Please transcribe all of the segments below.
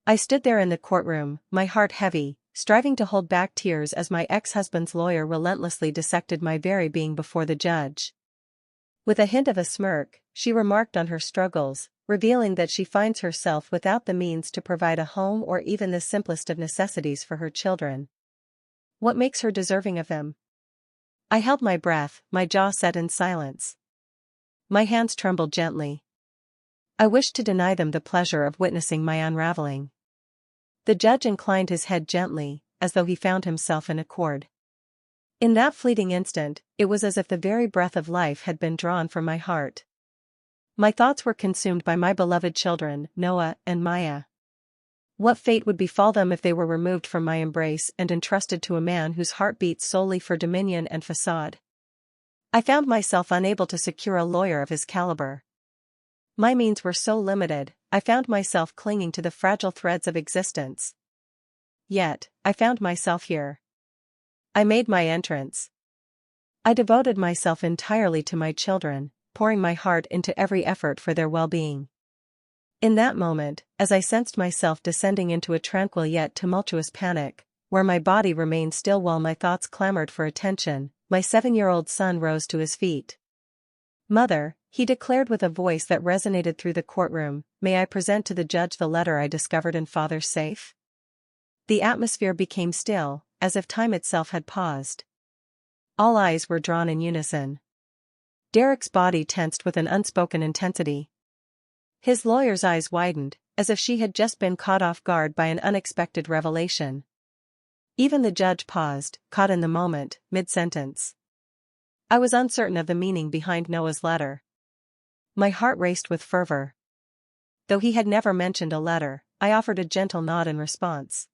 I stood there in the courtroom, my heart heavy, striving to hold back tears as my ex-husband's lawyer relentlessly dissected my very being before the judge. With a hint of a smirk, she remarked on her struggles, revealing that she finds herself without the means to provide a home or even the simplest of necessities for her children. What makes her deserving of him? I held my breath, my jaw set in silence. My hands trembled gently. I wished to deny them the pleasure of witnessing my unraveling. The judge inclined his head gently, as though he found himself in accord. In that fleeting instant, it was as if the very breath of life had been drawn from my heart. My thoughts were consumed by my beloved children, Noah and Maya. What fate would befall them if they were removed from my embrace and entrusted to a man whose heart beat solely for dominion and facade? I found myself unable to secure a lawyer of his caliber. My means were so limited, I found myself clinging to the fragile threads of existence. Yet, I found myself here. I made my entrance. I devoted myself entirely to my children, pouring my heart into every effort for their well-being. In that moment, as I sensed myself descending into a tranquil yet tumultuous panic, where my body remained still while my thoughts clamored for attention, my 7-year-old son rose to his feet. "Mother," he declared with a voice that resonated through the courtroom, "may I present to the judge the letter I discovered in Father's safe?" The atmosphere became still, as if time itself had paused. All eyes were drawn in unison. Derek's body tensed with an unspoken intensity. His lawyer's eyes widened, as if she had just been caught off guard by an unexpected revelation. Even the judge paused, caught in the moment, mid-sentence. I was uncertain of the meaning behind Noah's letter. My heart raced with fervor. Though he had never mentioned a letter, I offered a gentle nod in response.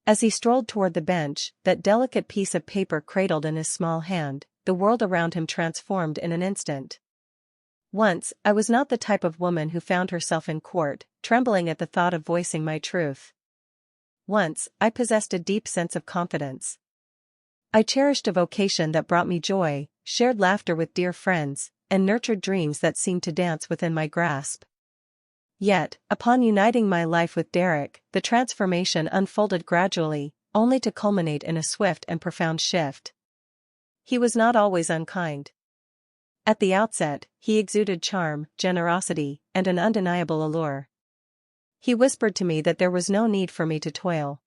As he strolled toward the bench, that delicate piece of paper cradled in his small hand, the world around him transformed in an instant. Once, I was not the type of woman who found herself in court, trembling at the thought of voicing my truth. Once, I possessed a deep sense of confidence. I cherished a vocation that brought me joy, shared laughter with dear friends, and nurtured dreams that seemed to dance within my grasp. Yet, upon uniting my life with Derek, the transformation unfolded gradually, only to culminate in a swift and profound shift. He was not always unkind. At the outset, he exuded charm, generosity, and an undeniable allure. He whispered to me that there was no need for me to toil.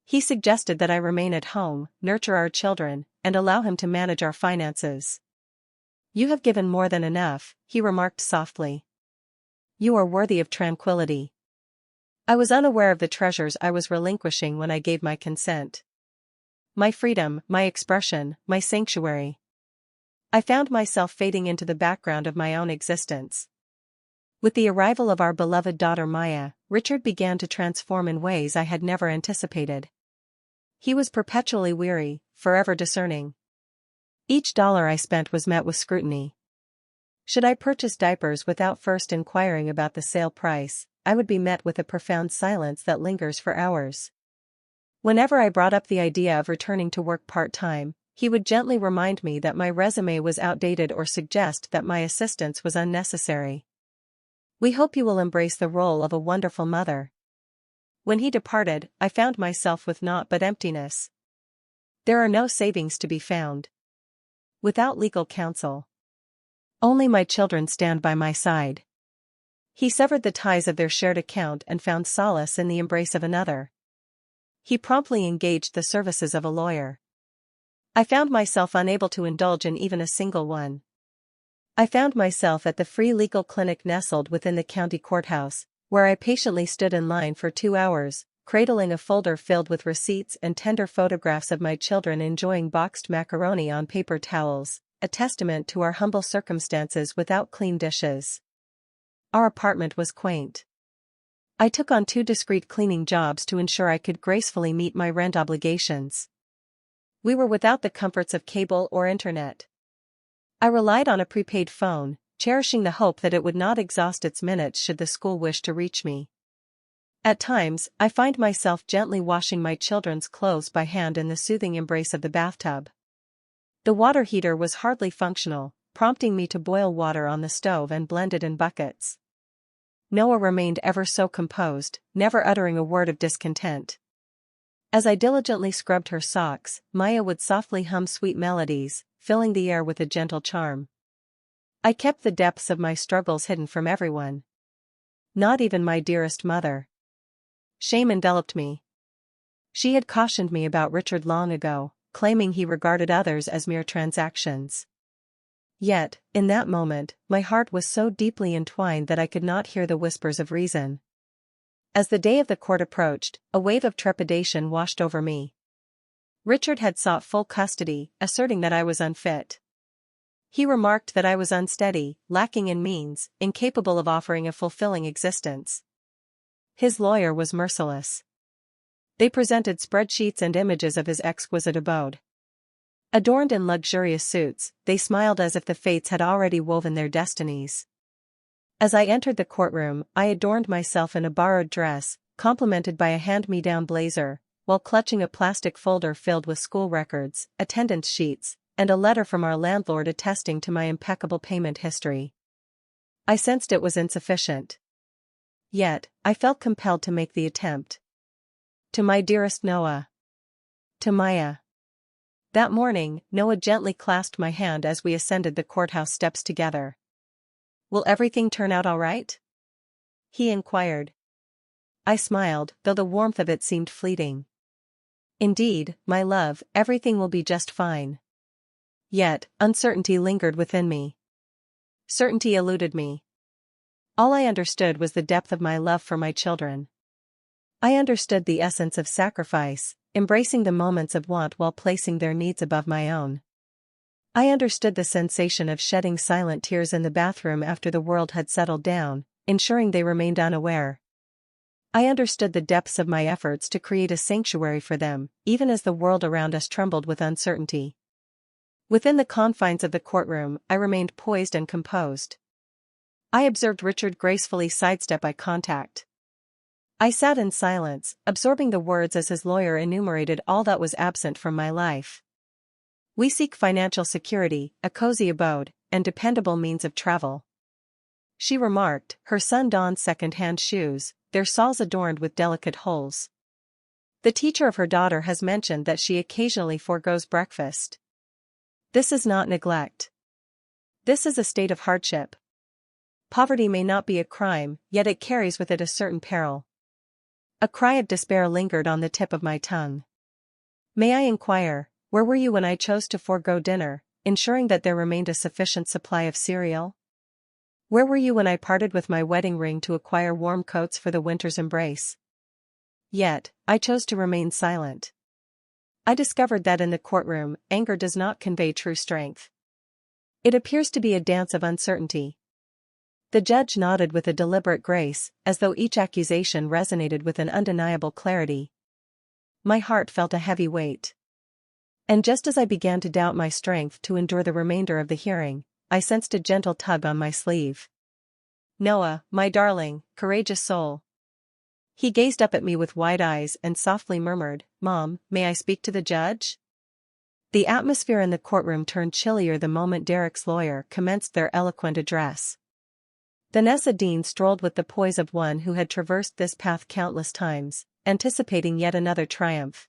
He suggested that I remain at home, nurture our children, and allow him to manage our finances. "You have given more than enough," he remarked softly. "You are worthy of tranquility." I was unaware of the treasures I was relinquishing when I gave my consent. My freedom, my expression, my sanctuary. I found myself fading into the background of my own existence. With the arrival of our beloved daughter Maya, Richard began to transform in ways I had never anticipated. He was perpetually weary, forever discerning. Each dollar I spent was met with scrutiny. Should I purchase diapers without first inquiring about the sale price, I would be met with a profound silence that lingers for hours. Whenever I brought up the idea of returning to work part-time, he would gently remind me that my resume was outdated or suggest that my assistance was unnecessary. "We hope you will embrace the role of a wonderful mother." When he departed, I found myself with naught but emptiness. There are no savings to be found. Without legal counsel. Only my children stand by my side. He severed the ties of their shared account and found solace in the embrace of another. He promptly engaged the services of a lawyer. I found myself unable to indulge in even a single one. I found myself at the free legal clinic nestled within the county courthouse, where I patiently stood in line for 2 hours, cradling a folder filled with receipts and tender photographs of my children enjoying boxed macaroni on paper towels, a testament to our humble circumstances without clean dishes. Our apartment was quaint. I took on 2 discreet cleaning jobs to ensure I could gracefully meet my rent obligations. We were without the comforts of cable or internet. I relied on a prepaid phone, cherishing the hope that it would not exhaust its minutes should the school wish to reach me. At times, I find myself gently washing my children's clothes by hand in the soothing embrace of the bathtub. The water heater was hardly functional, prompting me to boil water on the stove and blend it in buckets. Noah remained ever so composed, never uttering a word of discontent. As I diligently scrubbed her socks, Maya would softly hum sweet melodies, filling the air with a gentle charm. I kept the depths of my struggles hidden from everyone. Not even my dearest mother. Shame enveloped me. She had cautioned me about Richard long ago, claiming he regarded others as mere transactions. Yet, in that moment, my heart was so deeply entwined that I could not hear the whispers of reason. As the day of the court approached, a wave of trepidation washed over me. Richard had sought full custody, asserting that I was unfit. He remarked that I was unsteady, lacking in means, incapable of offering a fulfilling existence. His lawyer was merciless. They presented spreadsheets and images of his exquisite abode. Adorned in luxurious suits, they smiled as if the fates had already woven their destinies. As I entered the courtroom, I adorned myself in a borrowed dress, complemented by a hand-me-down blazer, while clutching a plastic folder filled with school records, attendance sheets, and a letter from our landlord attesting to my impeccable payment history. I sensed it was insufficient. Yet, I felt compelled to make the attempt. To my dearest Noah. To Maya. That morning, Noah gently clasped my hand as we ascended the courthouse steps together. "Will everything turn out all right?" he inquired. I smiled, though the warmth of it seemed fleeting. "Indeed, my love, everything will be just fine." Yet, uncertainty lingered within me. Certainty eluded me. All I understood was the depth of my love for my children. I understood the essence of sacrifice, embracing the moments of want while placing their needs above my own. I understood the sensation of shedding silent tears in the bathroom after the world had settled down, ensuring they remained unaware. I understood the depths of my efforts to create a sanctuary for them, even as the world around us trembled with uncertainty. Within the confines of the courtroom, I remained poised and composed. I observed Richard gracefully sidestep eye contact. I sat in silence, absorbing the words as his lawyer enumerated all that was absent from my life. "We seek financial security, a cozy abode, and dependable means of travel," she remarked. Her son dons second-hand shoes, their soles adorned with delicate holes. The teacher of her daughter has mentioned that she occasionally forgoes breakfast. This is not neglect. This is a state of hardship. Poverty may not be a crime, yet it carries with it a certain peril. A cry of despair lingered on the tip of my tongue. "May I inquire, where were you when I chose to forego dinner, ensuring that there remained a sufficient supply of cereal? Where were you when I parted with my wedding ring to acquire warm coats for the winter's embrace?" Yet, I chose to remain silent. I discovered that in the courtroom, anger does not convey true strength. It appears to be a dance of uncertainty. The judge nodded with a deliberate grace, as though each accusation resonated with an undeniable clarity. My heart felt a heavy weight. And just as I began to doubt my strength to endure the remainder of the hearing, I sensed a gentle tug on my sleeve. "Noah, my darling, courageous soul." He gazed up at me with wide eyes and softly murmured, "Mom, may I speak to the judge?" The atmosphere in the courtroom turned chillier the moment Derek's lawyer commenced their eloquent address. Vanessa Dean strolled with the poise of one who had traversed this path countless times, anticipating yet another triumph.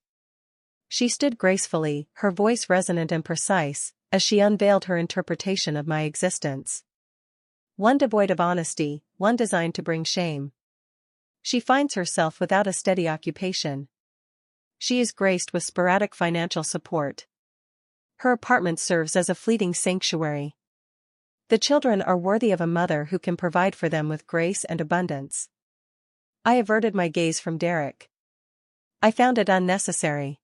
She stood gracefully, her voice resonant and precise, as she unveiled her interpretation of my existence. One devoid of honesty, one designed to bring shame. She finds herself without a steady occupation. She is graced with sporadic financial support. Her apartment serves as a fleeting sanctuary. The children are worthy of a mother who can provide for them with grace and abundance. I averted my gaze from Derek. I found it unnecessary.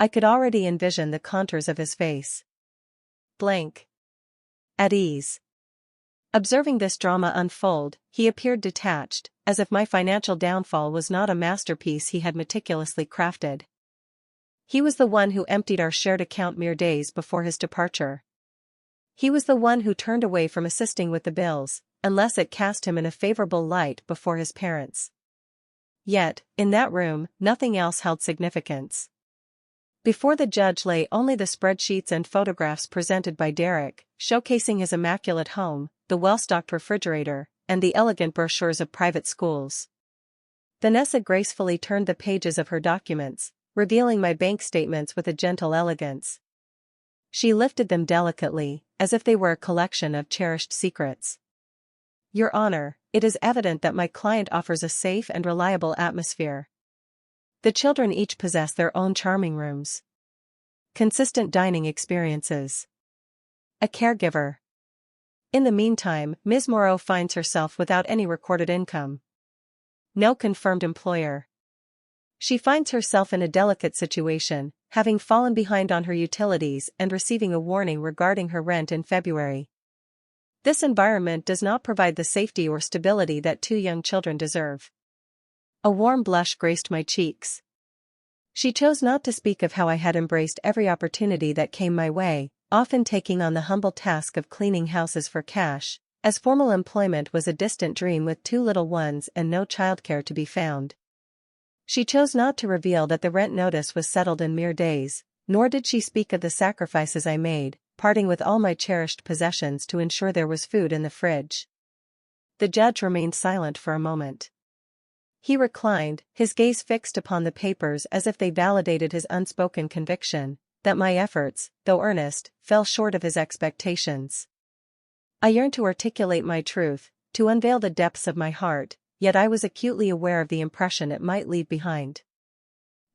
I could already envision the contours of his face. Blank. At ease. Observing this drama unfold, he appeared detached, as if my financial downfall was not a masterpiece he had meticulously crafted. He was the one who emptied our shared account mere days before his departure. He was the one who turned away from assisting with the bills, unless it cast him in a favorable light before his parents. Yet, in that room, nothing else held significance. Before the judge lay only the spreadsheets and photographs presented by Derek, showcasing his immaculate home, the well-stocked refrigerator, and the elegant brochures of private schools. Vanessa gracefully turned the pages of her documents, revealing my bank statements with a gentle elegance. She lifted them delicately, as if they were a collection of cherished secrets. "Your Honor, it is evident that my client offers a safe and reliable atmosphere. The children each possess their own charming rooms. Consistent dining experiences. A caregiver. In the meantime, Ms. Moreau finds herself without any recorded income. No confirmed employer. She finds herself in a delicate situation, having fallen behind on her utilities and receiving a warning regarding her rent in February. This environment does not provide the safety or stability that two young children deserve." A warm blush graced my cheeks. She chose not to speak of how I had embraced every opportunity that came my way, often taking on the humble task of cleaning houses for cash, as formal employment was a distant dream with two little ones and no childcare to be found. She chose not to reveal that the rent notice was settled in mere days, nor did she speak of the sacrifices I made, parting with all my cherished possessions to ensure there was food in the fridge. The judge remained silent for a moment. He reclined, his gaze fixed upon the papers as if they validated his unspoken conviction that my efforts, though earnest, fell short of his expectations. I yearned to articulate my truth, to unveil the depths of my heart, yet I was acutely aware of the impression it might leave behind.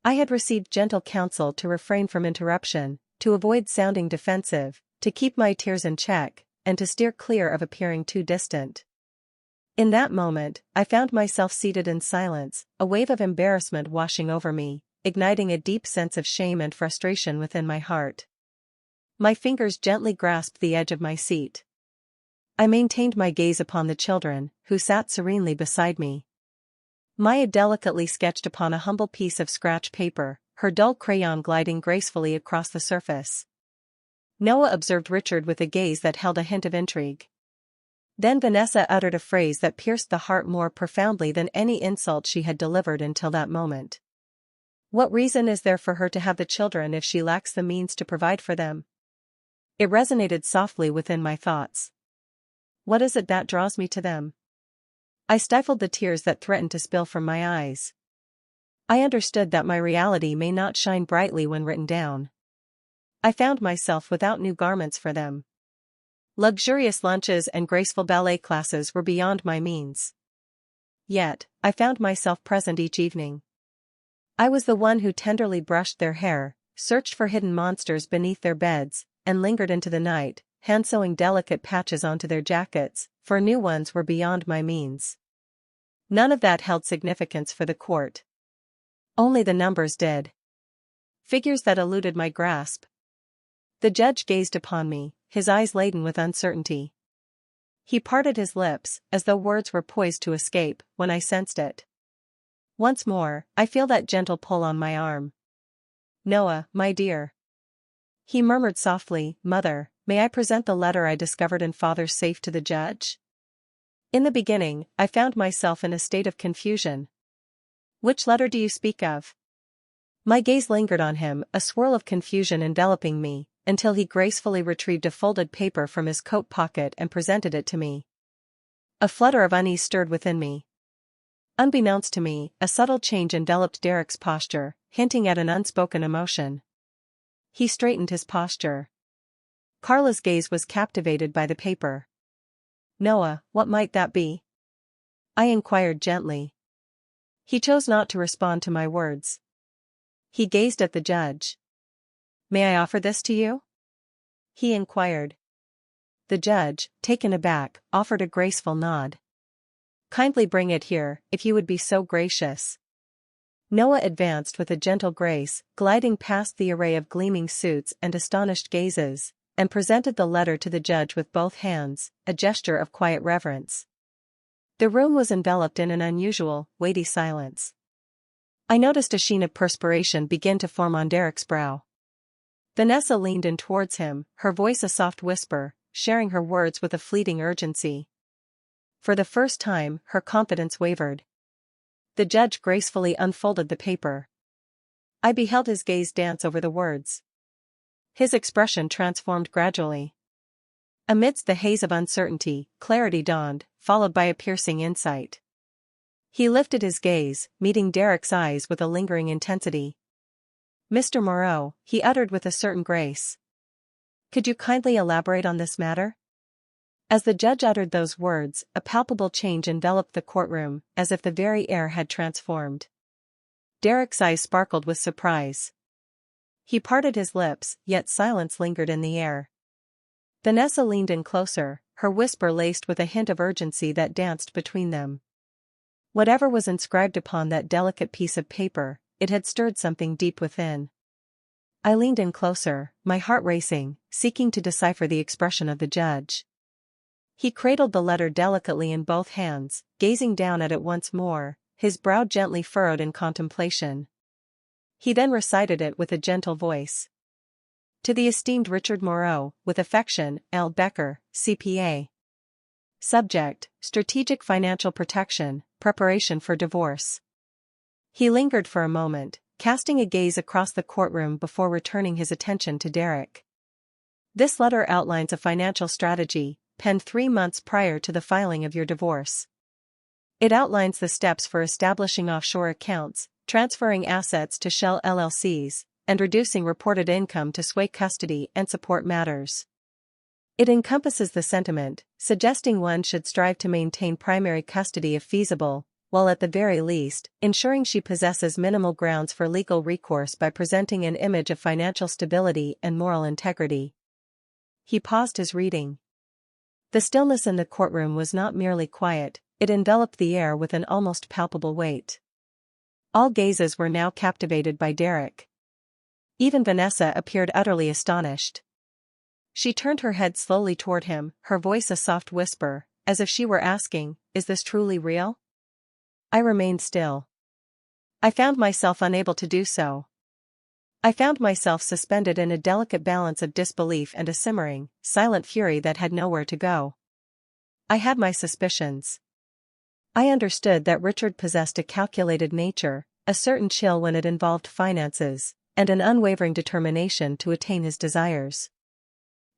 I had received gentle counsel to refrain from interruption, to avoid sounding defensive, to keep my tears in check, and to steer clear of appearing too distant. In that moment, I found myself seated in silence, a wave of embarrassment washing over me, igniting a deep sense of shame and frustration within my heart. My fingers gently grasped the edge of my seat. I maintained my gaze upon the children, who sat serenely beside me. Maya delicately sketched upon a humble piece of scratch paper, her dull crayon gliding gracefully across the surface. Noah observed Richard with a gaze that held a hint of intrigue. Then Vanessa uttered a phrase that pierced the heart more profoundly than any insult she had delivered until that moment. "What reason is there for her to have the children if she lacks the means to provide for them?" It resonated softly within my thoughts. What is it that draws me to them? I stifled the tears that threatened to spill from my eyes. I understood that my reality may not shine brightly when written down. I found myself without new garments for them. Luxurious lunches and graceful ballet classes were beyond my means. Yet, I found myself present each evening. I was the one who tenderly brushed their hair, searched for hidden monsters beneath their beds, and lingered into the night, hand-sewing delicate patches onto their jackets, for new ones were beyond my means. None of that held significance for the court. Only the numbers did. Figures that eluded my grasp. The judge gazed upon me, his eyes laden with uncertainty. He parted his lips, as though words were poised to escape, when I sensed it. Once more, I feel that gentle pull on my arm. "Noah, my dear." He murmured softly, "Mother, may I present the letter I discovered in Father's safe to the judge?" In the beginning, I found myself in a state of confusion. "Which letter do you speak of?" My gaze lingered on him, a swirl of confusion enveloping me, until he gracefully retrieved a folded paper from his coat pocket and presented it to me. A flutter of unease stirred within me. Unbeknownst to me, a subtle change enveloped Derek's posture, hinting at an unspoken emotion. He straightened his posture. Carla's gaze was captivated by the paper. "Noah, what might that be?" I inquired gently. He chose not to respond to my words. He gazed at the judge. "May I offer this to you?" he inquired. The judge, taken aback, offered a graceful nod. "Kindly bring it here, if you would be so gracious." Noah advanced with a gentle grace, gliding past the array of gleaming suits and astonished gazes, and presented the letter to the judge with both hands, a gesture of quiet reverence. The room was enveloped in an unusual, weighty silence. I noticed a sheen of perspiration begin to form on Derek's brow. Vanessa leaned in towards him, her voice a soft whisper, sharing her words with a fleeting urgency. For the first time, her confidence wavered. The judge gracefully unfolded the paper. I beheld his gaze dance over the words. His expression transformed gradually. Amidst the haze of uncertainty, clarity dawned, followed by a piercing insight. He lifted his gaze, meeting Derek's eyes with a lingering intensity. "Mr. Moreau," he uttered with a certain grace. "Could you kindly elaborate on this matter?" As the judge uttered those words, a palpable change enveloped the courtroom, as if the very air had transformed. Derek's eyes sparkled with surprise. He parted his lips, yet silence lingered in the air. Vanessa leaned in closer, her whisper laced with a hint of urgency that danced between them. Whatever was inscribed upon that delicate piece of paper, it had stirred something deep within. I leaned in closer, my heart racing, seeking to decipher the expression of the judge. He cradled the letter delicately in both hands, gazing down at it once more, his brow gently furrowed in contemplation. He then recited it with a gentle voice. "To the esteemed Richard Moreau, with affection, L. Becker, CPA. Subject: Strategic Financial Protection, Preparation for Divorce." He lingered for a moment, casting a gaze across the courtroom before returning his attention to Derek. "This letter outlines a financial strategy, penned 3 months prior to the filing of your divorce. It outlines the steps for establishing offshore accounts, transferring assets to shell LLCs, and reducing reported income to sway custody and support matters. It encompasses the sentiment, suggesting one should strive to maintain primary custody if feasible, while at the very least, ensuring she possesses minimal grounds for legal recourse by presenting an image of financial stability and moral integrity." He paused his reading. The stillness in the courtroom was not merely quiet, it enveloped the air with an almost palpable weight. All gazes were now captivated by Derek. Even Vanessa appeared utterly astonished. She turned her head slowly toward him, her voice a soft whisper, as if she were asking, "Is this truly real?" I remained still. I found myself unable to do so. I found myself suspended in a delicate balance of disbelief and a simmering, silent fury that had nowhere to go. I had my suspicions. I understood that Richard possessed a calculated nature, a certain chill when it involved finances, and an unwavering determination to attain his desires.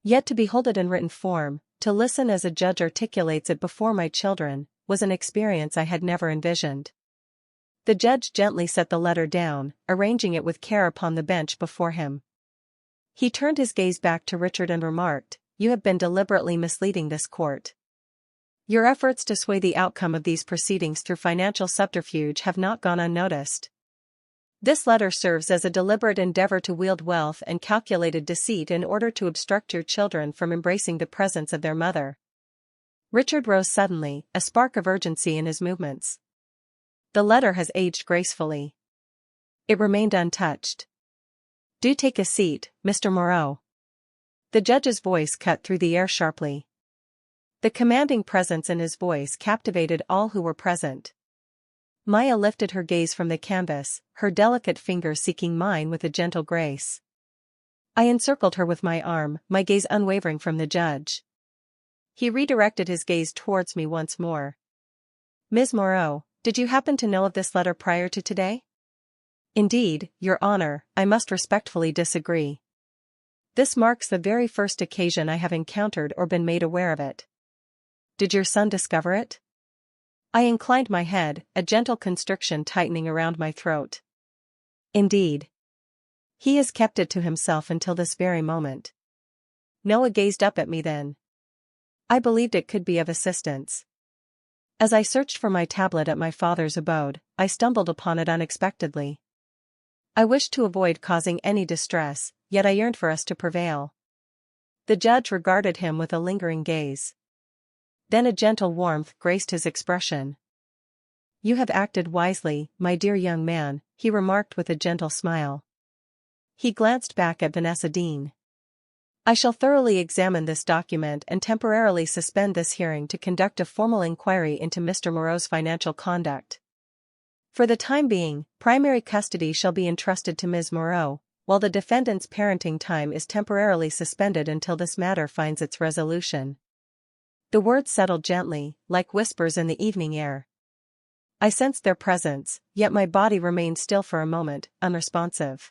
Yet to behold it in written form, to listen as a judge articulates it before my children, was an experience I had never envisioned. The judge gently set the letter down, arranging it with care upon the bench before him. He turned his gaze back to Richard and remarked, "You have been deliberately misleading this court. Your efforts to sway the outcome of these proceedings through financial subterfuge have not gone unnoticed. This letter serves as a deliberate endeavor to wield wealth and calculated deceit in order to obstruct your children from embracing the presence of their mother." Richard rose suddenly, a spark of urgency in his movements. "The letter has aged gracefully. It remained untouched. Do take a seat, Mr. Moreau." The judge's voice cut through the air sharply. The commanding presence in his voice captivated all who were present. Maya lifted her gaze from the canvas, her delicate fingers seeking mine with a gentle grace. I encircled her with my arm, my gaze unwavering from the judge. He redirected his gaze towards me once more. "Ms. Moreau, did you happen to know of this letter prior to today?" "Indeed, Your Honor, I must respectfully disagree. This marks the very first occasion I have encountered or been made aware of it." "Did your son discover it?" I inclined my head, a gentle constriction tightening around my throat. "Indeed. He has kept it to himself until this very moment." Noah gazed up at me then. I believed it could be of assistance. As I searched for my tablet at my father's abode, I stumbled upon it unexpectedly. I wished to avoid causing any distress, yet I yearned for us to prevail. The judge regarded him with a lingering gaze. Then a gentle warmth graced his expression. "You have acted wisely, my dear young man," he remarked with a gentle smile. He glanced back at Vanessa Dean. "I shall thoroughly examine this document and temporarily suspend this hearing to conduct a formal inquiry into Mr. Moreau's financial conduct. For the time being, primary custody shall be entrusted to Ms. Moreau, while the defendant's parenting time is temporarily suspended until this matter finds its resolution." The words settled gently, like whispers in the evening air. I sensed their presence, yet my body remained still for a moment, unresponsive.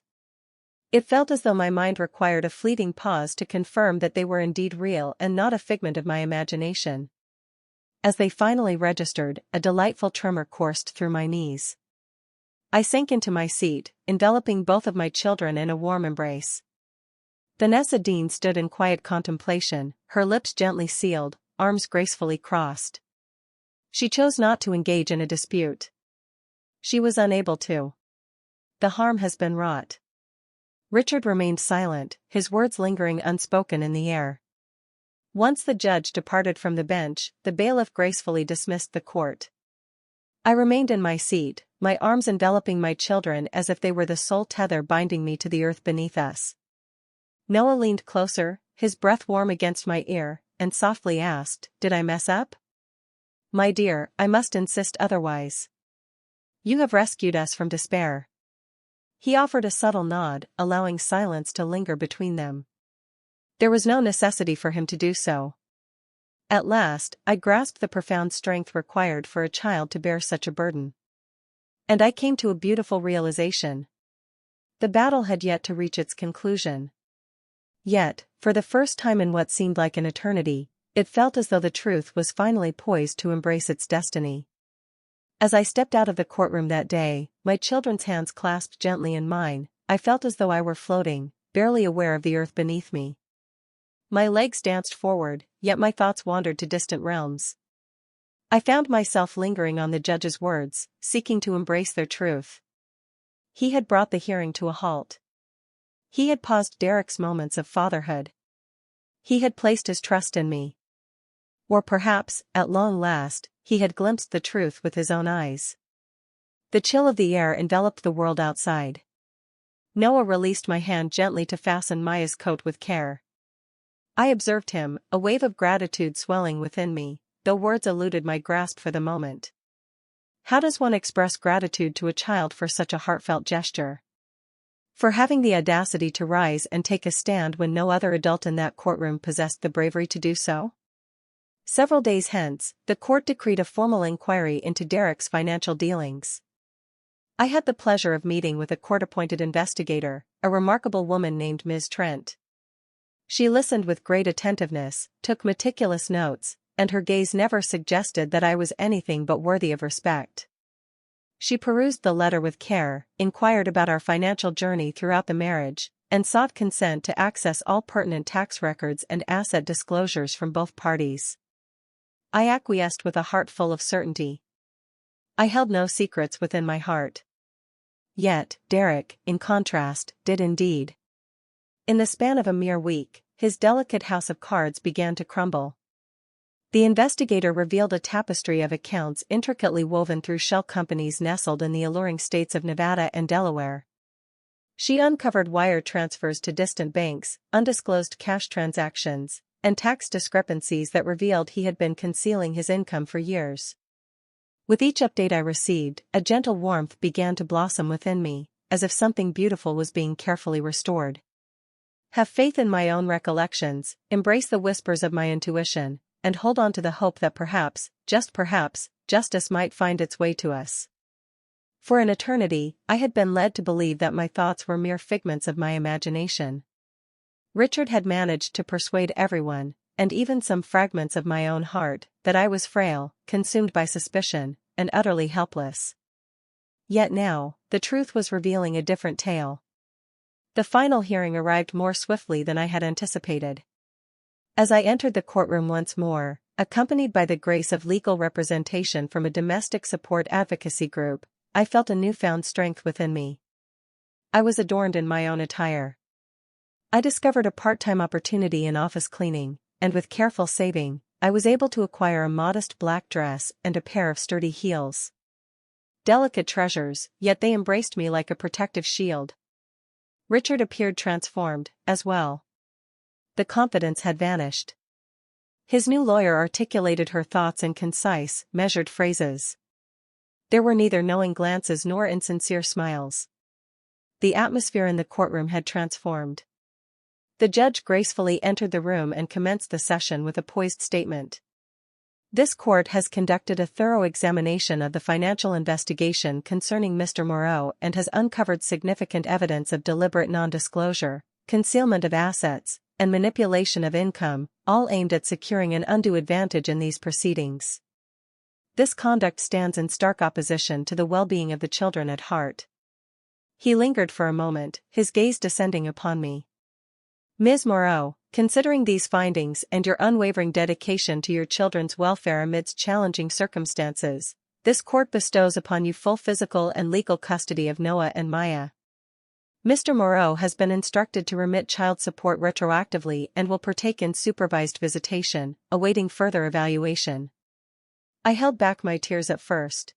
It felt as though my mind required a fleeting pause to confirm that they were indeed real and not a figment of my imagination. As they finally registered, a delightful tremor coursed through my knees. I sank into my seat, enveloping both of my children in a warm embrace. Vanessa Dean stood in quiet contemplation, her lips gently sealed, arms gracefully crossed. She chose not to engage in a dispute. She was unable to. The harm has been wrought. Richard remained silent, his words lingering unspoken in the air. Once the judge departed from the bench, the bailiff gracefully dismissed the court. I remained in my seat, my arms enveloping my children as if they were the sole tether binding me to the earth beneath us. Noah leaned closer, his breath warm against my ear, and softly asked, "Did I mess up?" "My dear, I must insist otherwise. You have rescued us from despair." He offered a subtle nod, allowing silence to linger between them. There was no necessity for him to do so. At last, I grasped the profound strength required for a child to bear such a burden. And I came to a beautiful realization. The battle had yet to reach its conclusion. Yet, for the first time in what seemed like an eternity, it felt as though the truth was finally poised to embrace its destiny. As I stepped out of the courtroom that day, my children's hands clasped gently in mine, I felt as though I were floating, barely aware of the earth beneath me. My legs danced forward, yet my thoughts wandered to distant realms. I found myself lingering on the judge's words, seeking to embrace their truth. He had brought the hearing to a halt. He had paused Derek's moments of fatherhood. He had placed his trust in me. Or perhaps, at long last, he had glimpsed the truth with his own eyes. The chill of the air enveloped the world outside. Noah released my hand gently to fasten Maya's coat with care. I observed him, a wave of gratitude swelling within me, though words eluded my grasp for the moment. How does one express gratitude to a child for such a heartfelt gesture? For having the audacity to rise and take a stand when no other adult in that courtroom possessed the bravery to do so? Several days hence, the court decreed a formal inquiry into Derek's financial dealings. I had the pleasure of meeting with a court-appointed investigator, a remarkable woman named Ms. Trent. She listened with great attentiveness, took meticulous notes, and her gaze never suggested that I was anything but worthy of respect. She perused the letter with care, inquired about our financial journey throughout the marriage, and sought consent to access all pertinent tax records and asset disclosures from both parties. I acquiesced with a heart full of certainty. I held no secrets within my heart. Yet, Derek, in contrast, did indeed. In the span of a mere week, his delicate house of cards began to crumble. The investigator revealed a tapestry of accounts intricately woven through shell companies nestled in the alluring states of Nevada and Delaware. She uncovered wire transfers to distant banks, undisclosed cash transactions, and tax discrepancies that revealed he had been concealing his income for years. With each update I received, a gentle warmth began to blossom within me, as if something beautiful was being carefully restored. Have faith in my own recollections, embrace the whispers of my intuition, and hold on to the hope that perhaps, justice might find its way to us. For an eternity, I had been led to believe that my thoughts were mere figments of my imagination. Richard had managed to persuade everyone, and even some fragments of my own heart, that I was frail, consumed by suspicion, and utterly helpless. Yet now, the truth was revealing a different tale. The final hearing arrived more swiftly than I had anticipated. As I entered the courtroom once more, accompanied by the grace of legal representation from a domestic support advocacy group, I felt a newfound strength within me. I was adorned in my own attire. I discovered a part-time opportunity in office cleaning, and with careful saving, I was able to acquire a modest black dress and a pair of sturdy heels. Delicate treasures, yet they embraced me like a protective shield. Richard appeared transformed, as well. The confidence had vanished. His new lawyer articulated her thoughts in concise, measured phrases. There were neither knowing glances nor insincere smiles. The atmosphere in the courtroom had transformed. The judge gracefully entered the room and commenced the session with a poised statement. This court has conducted a thorough examination of the financial investigation concerning Mr. Moreau and has uncovered significant evidence of deliberate non-disclosure, concealment of assets, and manipulation of income, all aimed at securing an undue advantage in these proceedings. this conduct stands in stark opposition to the well-being of the children at heart. He lingered for a moment, his gaze descending upon me. Ms. Moreau, considering these findings and your unwavering dedication to your children's welfare amidst challenging circumstances, this court bestows upon you full physical and legal custody of Noah and Maya. Mr. Moreau has been instructed to remit child support retroactively and will partake in supervised visitation, awaiting further evaluation. I held back my tears at first.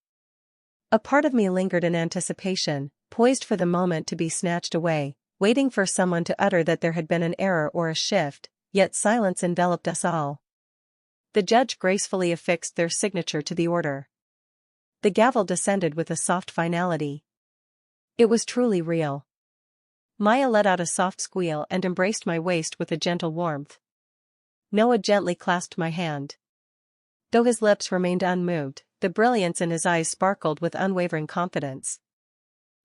A part of me lingered in anticipation, poised for the moment to be snatched away, waiting for someone to utter that there had been an error or a shift, yet silence enveloped us all. The judge gracefully affixed their signature to the order. The gavel descended with a soft finality. It was truly real. Maya let out a soft squeal and embraced my waist with a gentle warmth. Noah gently clasped my hand. Though his lips remained unmoved, the brilliance in his eyes sparkled with unwavering confidence.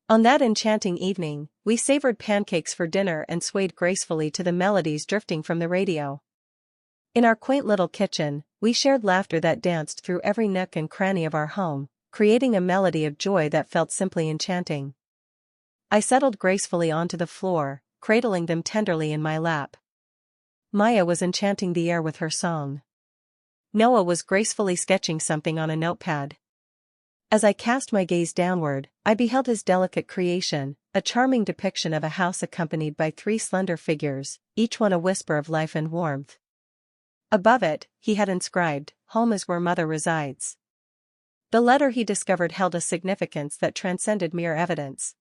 On that enchanting evening, we savored pancakes for dinner and swayed gracefully to the melodies drifting from the radio. In our quaint little kitchen, we shared laughter that danced through every nook and cranny of our home, creating a melody of joy that felt simply enchanting. I settled gracefully onto the floor, cradling them tenderly in my lap. Maya was enchanting the air with her song. Noah was gracefully sketching something on a notepad. As I cast my gaze downward, I beheld his delicate creation, a charming depiction of a house accompanied by 3 slender figures, each one a whisper of life and warmth. Above it, he had inscribed, "Home is where Mother resides." The letter he discovered held a significance that transcended mere evidence.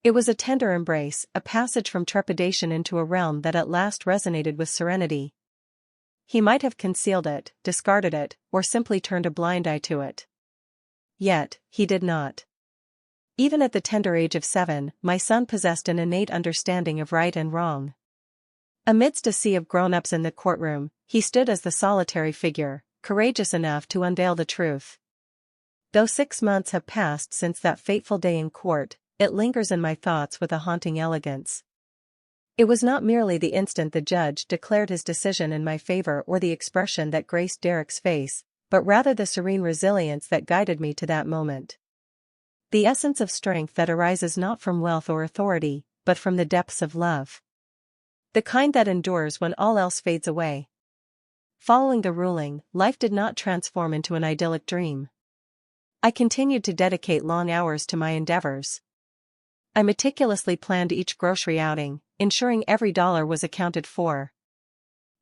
It was a tender embrace, a passage from trepidation into a realm that at last resonated with serenity. He might have concealed it, discarded it, or simply turned a blind eye to it. Yet, he did not. Even at the tender age of 7, my son possessed an innate understanding of right and wrong. Amidst a sea of grown-ups in the courtroom, he stood as the solitary figure, courageous enough to unveil the truth. Though 6 months have passed since that fateful day in court, it lingers in my thoughts with a haunting elegance. It was not merely the instant the judge declared his decision in my favor or the expression that graced Derek's face, but rather the serene resilience that guided me to that moment. The essence of strength that arises not from wealth or authority, but from the depths of love. The kind that endures when all else fades away. Following the ruling, life did not transform into an idyllic dream. I continued to dedicate long hours to my endeavors. I meticulously planned each grocery outing, ensuring every dollar was accounted for.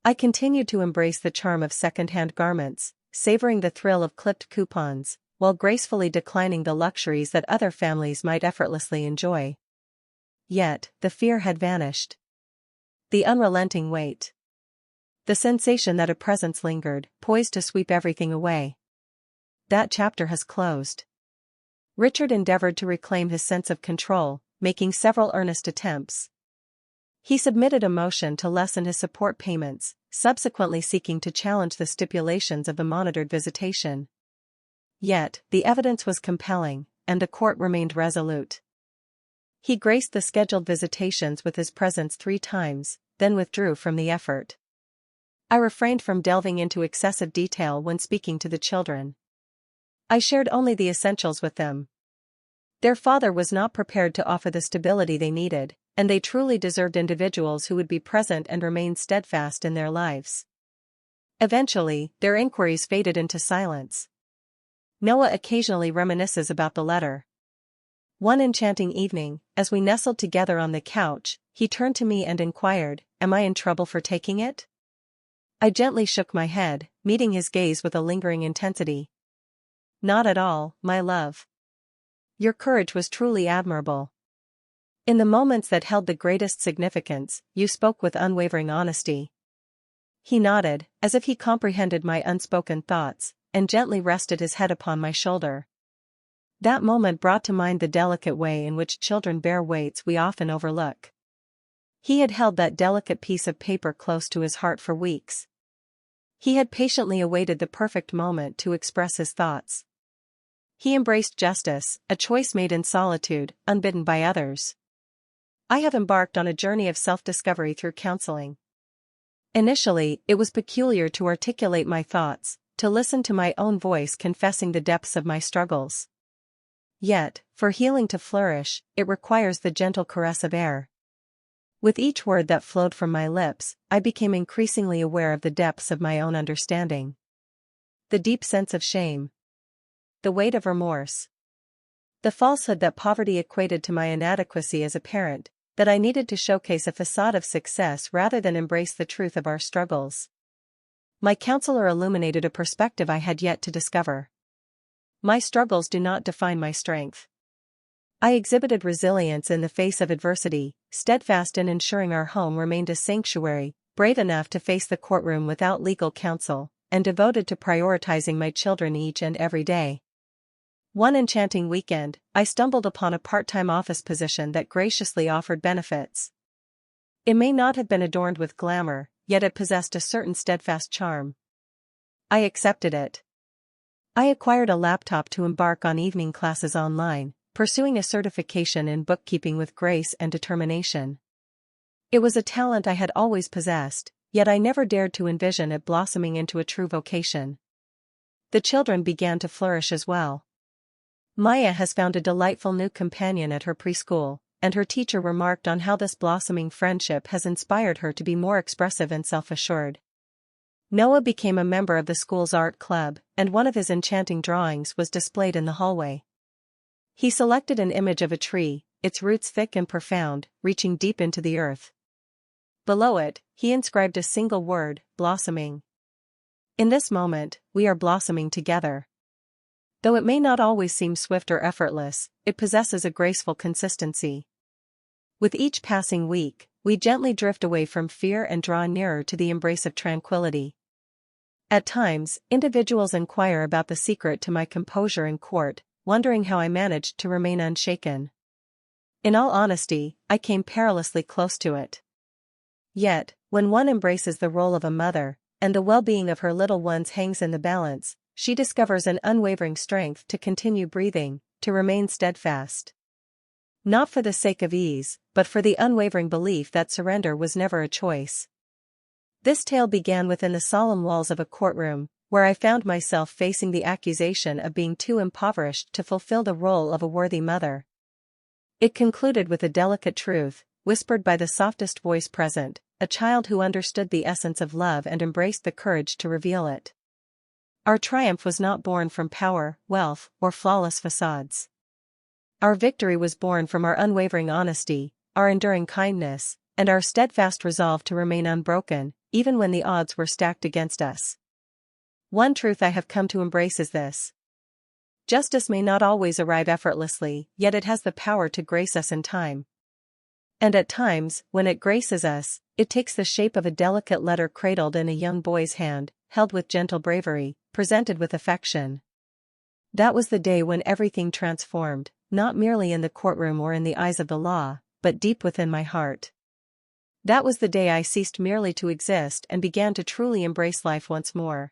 I continued to embrace the charm of second-hand garments, savoring the thrill of clipped coupons, while gracefully declining the luxuries that other families might effortlessly enjoy. Yet, the fear had vanished. The unrelenting weight. The sensation that a presence lingered, poised to sweep everything away. That chapter has closed. Richard endeavored to reclaim his sense of control, making several earnest attempts. He submitted a motion to lessen his support payments, subsequently seeking to challenge the stipulations of the monitored visitation. Yet, the evidence was compelling, and the court remained resolute. He graced the scheduled visitations with his presence 3 times, then withdrew from the effort. I refrained from delving into excessive detail when speaking to the children. I shared only the essentials with them. Their father was not prepared to offer the stability they needed, and they truly deserved individuals who would be present and remain steadfast in their lives. Eventually, their inquiries faded into silence. Noah occasionally reminisces about the letter. One enchanting evening, as we nestled together on the couch, he turned to me and inquired, "Am I in trouble for taking it?" I gently shook my head, meeting his gaze with a lingering intensity. "Not at all, my love. Your courage was truly admirable. In the moments that held the greatest significance, you spoke with unwavering honesty." He nodded, as if he comprehended my unspoken thoughts, and gently rested his head upon my shoulder. That moment brought to mind the delicate way in which children bear weights we often overlook. He had held that delicate piece of paper close to his heart for weeks. He had patiently awaited the perfect moment to express his thoughts. He embraced justice, a choice made in solitude, unbidden by others. I have embarked on a journey of self-discovery through counseling. Initially, it was peculiar to articulate my thoughts, to listen to my own voice confessing the depths of my struggles. Yet, for healing to flourish, it requires the gentle caress of air. With each word that flowed from my lips, I became increasingly aware of the depths of my own understanding. The deep sense of shame. The weight of remorse. The falsehood that poverty equated to my inadequacy as a parent, that I needed to showcase a facade of success rather than embrace the truth of our struggles. My counselor illuminated a perspective I had yet to discover. My struggles do not define my strength. I exhibited resilience in the face of adversity, steadfast in ensuring our home remained a sanctuary, brave enough to face the courtroom without legal counsel, and devoted to prioritizing my children each and every day. One enchanting weekend, I stumbled upon a part-time office position that graciously offered benefits. It may not have been adorned with glamour, yet it possessed a certain steadfast charm. I accepted it. I acquired a laptop to embark on evening classes online, pursuing a certification in bookkeeping with grace and determination. It was a talent I had always possessed, yet I never dared to envision it blossoming into a true vocation. The children began to flourish as well. Maya has found a delightful new companion at her preschool, and her teacher remarked on how this blossoming friendship has inspired her to be more expressive and self-assured. Noah became a member of the school's art club, and one of his enchanting drawings was displayed in the hallway. He selected an image of a tree, its roots thick and profound, reaching deep into the earth. Below it, he inscribed a single word, blossoming. In this moment, we are blossoming together. Though it may not always seem swift or effortless, it possesses a graceful consistency. With each passing week, we gently drift away from fear and draw nearer to the embrace of tranquility. At times, individuals inquire about the secret to my composure in court, wondering how I managed to remain unshaken. In all honesty, I came perilously close to it. Yet, when one embraces the role of a mother, and the well-being of her little ones hangs in the balance, she discovers an unwavering strength to continue breathing, to remain steadfast. Not for the sake of ease, but for the unwavering belief that surrender was never a choice. This tale began within the solemn walls of a courtroom, where I found myself facing the accusation of being too impoverished to fulfill the role of a worthy mother. It concluded with a delicate truth, whispered by the softest voice present, a child who understood the essence of love and embraced the courage to reveal it. Our triumph was not born from power, wealth, or flawless facades. Our victory was born from our unwavering honesty, our enduring kindness, and our steadfast resolve to remain unbroken, even when the odds were stacked against us. One truth I have come to embrace is this. Justice may not always arrive effortlessly, yet it has the power to grace us in time. And at times, when it graces us, it takes the shape of a delicate letter cradled in a young boy's hand, held with gentle bravery, presented with affection. That was the day when everything transformed, not merely in the courtroom or in the eyes of the law, but deep within my heart. That was the day I ceased merely to exist and began to truly embrace life once more.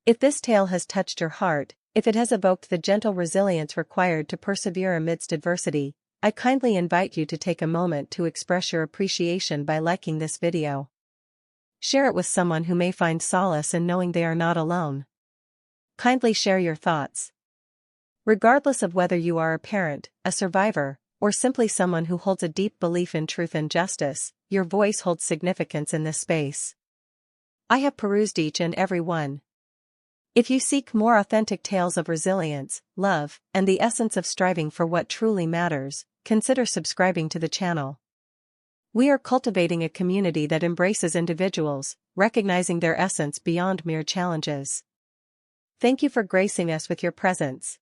If this tale has touched your heart, if it has evoked the gentle resilience required to persevere amidst adversity, I kindly invite you to take a moment to express your appreciation by liking this video. Share it with someone who may find solace in knowing they are not alone. Kindly share your thoughts. Regardless of whether you are a parent, a survivor, or simply someone who holds a deep belief in truth and justice, your voice holds significance in this space. I have perused each and every one. If you seek more authentic tales of resilience, love, and the essence of striving for what truly matters, consider subscribing to the channel. We are cultivating a community that embraces individuals, recognizing their essence beyond mere challenges. Thank you for gracing us with your presence.